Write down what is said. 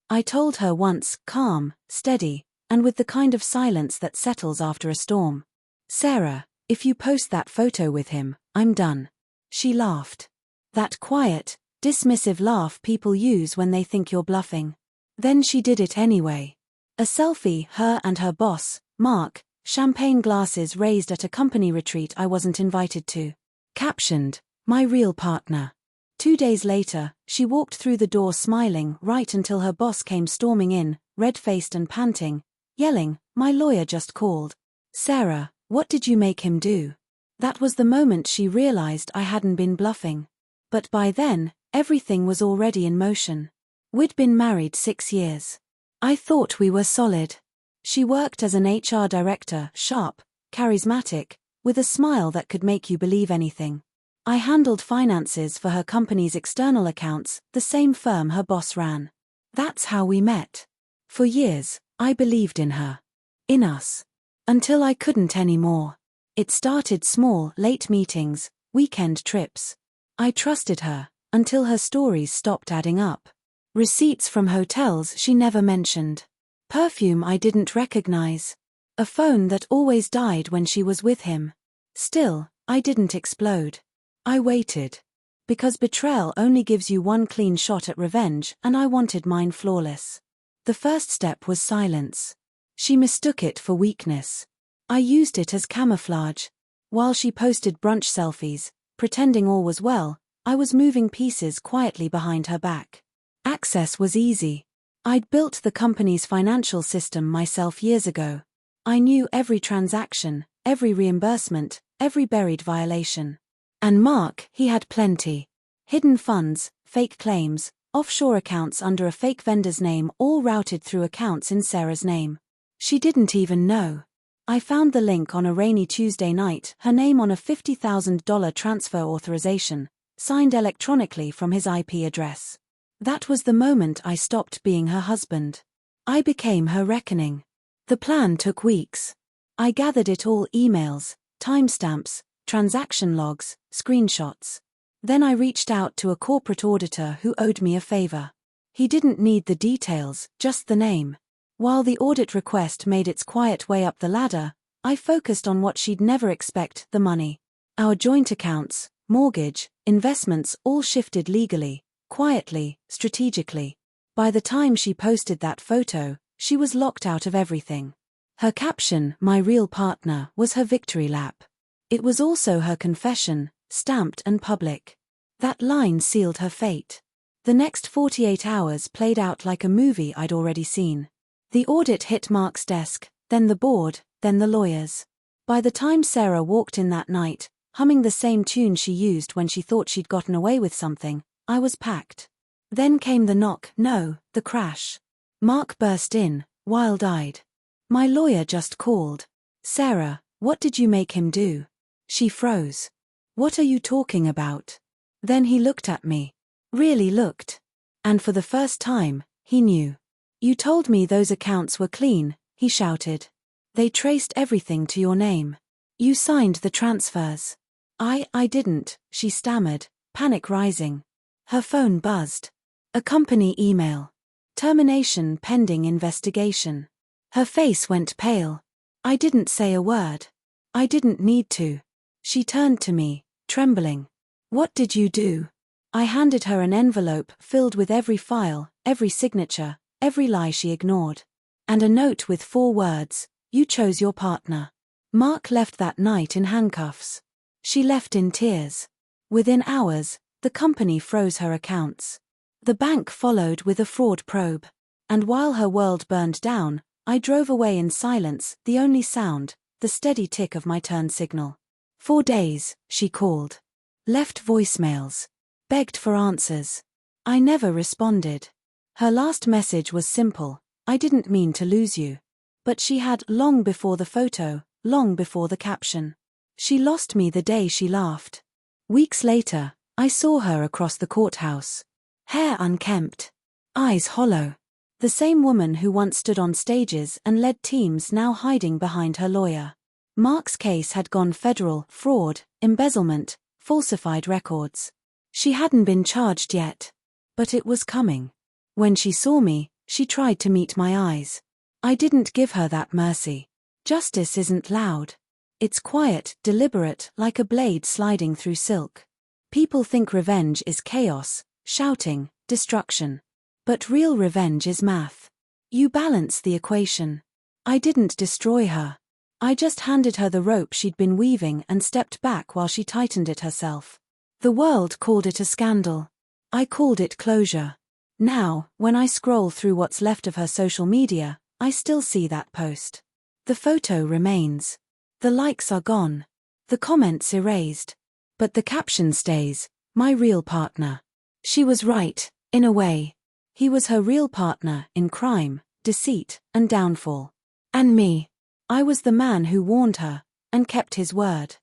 I told her once, calm, steady, and with the kind of silence that settles after a storm. Sarah, if you post that photo with him, I'm done. She laughed. That quiet, dismissive laugh people use when they think you're bluffing. Then she did it anyway. A selfie, her and her boss, Mark, champagne glasses raised at a company retreat I wasn't invited to. Captioned, "My real partner." 2 days later, she walked through the door smiling right until her boss came storming in, red-faced and panting, yelling, "My lawyer just called. Sarah, what did you make him do?" That was the moment she realized I hadn't been bluffing. But by then, everything was already in motion. We'd been married 6 years. I thought we were solid. She worked as an HR director, sharp, charismatic, with a smile that could make you believe anything. I handled finances for her company's external accounts, the same firm her boss ran. That's how we met. For years, I believed in her. In us. Until I couldn't anymore. It started small, late meetings, weekend trips. I trusted her, until her stories stopped adding up. Receipts from hotels she never mentioned. Perfume I didn't recognize. A phone that always died when she was with him. Still, I didn't explode. I waited. Because betrayal only gives you one clean shot at revenge, and I wanted mine flawless. The first step was silence. She mistook it for weakness. I used it as camouflage. While she posted brunch selfies, pretending all was well, I was moving pieces quietly behind her back. Access was easy. I'd built the company's financial system myself years ago. I knew every transaction, every reimbursement, every buried violation. And Mark, he had plenty. Hidden funds, fake claims, offshore accounts under a fake vendor's name, all routed through accounts in Sarah's name. She didn't even know. I found the link on a rainy Tuesday night, her name on a $50,000 transfer authorization, signed electronically from his IP address. That was the moment I stopped being her husband. I became her reckoning. The plan took weeks. I gathered it all: emails, timestamps, transaction logs, screenshots. Then I reached out to a corporate auditor who owed me a favor. He didn't need the details, just the name. While the audit request made its quiet way up the ladder, I focused on what she'd never expect: the money. Our joint accounts, mortgage, investments all shifted legally, quietly, strategically. By the time she posted that photo, she was locked out of everything. Her caption, "My real partner," was her victory lap. It was also her confession, stamped and public. That line sealed her fate. The next 48 hours played out like a movie I'd already seen. The audit hit Mark's desk, then the board, then the lawyers. By the time Sarah walked in that night, humming the same tune she used when she thought she'd gotten away with something, I was packed. Then came the knock, no, the crash. Mark burst in, wild-eyed. "My lawyer just called. Sarah, what did you make him do?" She froze. "What are you talking about?" Then he looked at me. Really looked. And for the first time, he knew. "You told me those accounts were clean," he shouted. "They traced everything to your name. You signed the transfers." I didn't," she stammered, panic rising. Her phone buzzed. A company email. Termination pending investigation. Her face went pale. I didn't say a word. I didn't need to. She turned to me, trembling. "What did you do?" I handed her an envelope filled with every file, every signature, every lie she ignored. And a note with 4 words, "You chose your partner." Mark left that night in handcuffs. She left in tears. Within hours, the company froze her accounts. The bank followed with a fraud probe. And while her world burned down, I drove away in silence, the only sound, the steady tick of my turn signal. 4 days, she called. Left voicemails. Begged for answers. I never responded. Her last message was simple: "I didn't mean to lose you." But she had, long before the photo, long before the caption. She lost me the day she laughed. Weeks later, I saw her across the courthouse. Hair unkempt. Eyes hollow. The same woman who once stood on stages and led teams, now hiding behind her lawyer. Mark's case had gone federal: fraud, embezzlement, falsified records. She hadn't been charged yet. But it was coming. When she saw me, She tried to meet my eyes. I didn't give her that mercy. Justice isn't loud. It's quiet, deliberate, like a blade sliding through silk. People think revenge is chaos, shouting, destruction. But real revenge is math. You balance the equation. I didn't destroy her. I just handed her the rope she'd been weaving and stepped back while she tightened it herself. The world called it a scandal. I called it closure. Now, when I scroll through what's left of her social media, I still see that post. The photo remains. The likes are gone. The comments erased. But the caption stays, my real partner. She was right, in a way. He was her real partner in crime, deceit, and downfall. And me. I was the man who warned her, and kept his word.